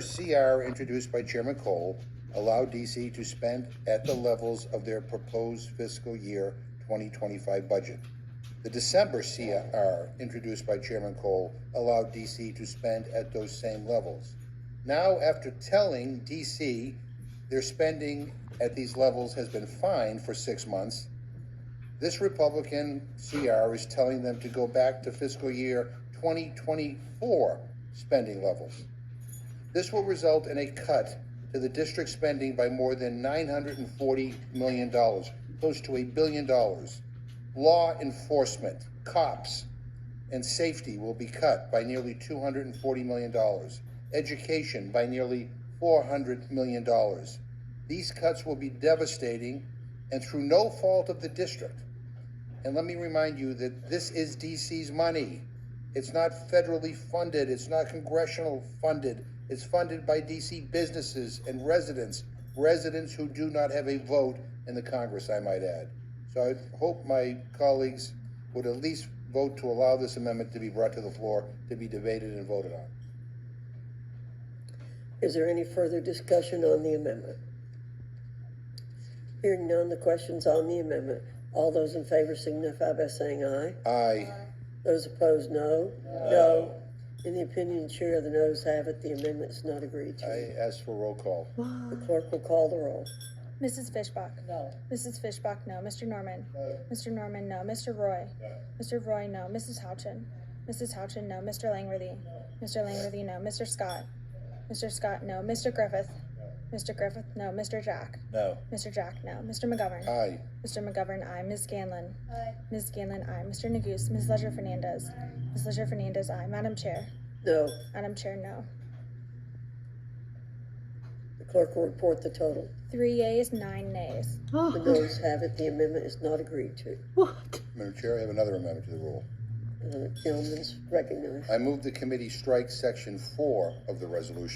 CR introduced by Chairman Cole allowed DC to spend at the levels of their proposed fiscal year 2025 budget. The December CR introduced by Chairman Cole allowed DC to spend at those same levels. Now, after telling DC their spending at these levels has been fine for 6 months, this Republican CR is telling them to go back to fiscal year 2024 spending levels. This will result in a cut to the district spending by more than $940 million, close to $1 billion. Law enforcement, cops, and safety will be cut by nearly $240 million. Education by nearly $400 million. These cuts will be devastating and through no fault of the district. And let me remind you that this is DC's money. It's not federally funded. It's not congressional funded. It's funded by DC businesses and residents who do not have a vote in the Congress, I might add. So I hope my colleagues would at least vote to allow this amendment to be brought to the floor to be debated and voted on. Is there any further discussion on the amendment? Hearing none, the question's on the amendment. All those in favor signify by saying aye. Aye. Those opposed, no. No. In the opinion of the chair, the noes have it. The amendment is not agreed to. I ask for roll call. The clerk will call the roll. Mrs. Fishbach? No. Mrs. Fishbach, no. Mr. Norman? No. Mr. Norman, no. Mr. Roy? No. Mr. Roy, no. Mrs. Houchin? Mrs. Houchin, no. Mr. Langworthy? No. Mr. Langworthy, no. Mr. Scott? Mr. Scott, no. Mr. Griffith? No. Mr. Griffith, no. Mr. Jack? No. Mr. Jack, no. Mr. McGovern? Aye. Mr. McGovern, aye. Ms. Scanlon? Aye. Ms. Scanlon, aye. Mr. Neguse? Ms. Ledger Fernandez? Ms. Ledger Fernandez, aye. Madam Chair? No. Madam Chair, no. The clerk will report the total. 3 yeas, 9 nays. The noes have it. The amendment is not agreed to. Madam Chair, I have another amendment to the rule. The gentleman's recognized. I move the committee strike section 4 of the resolution.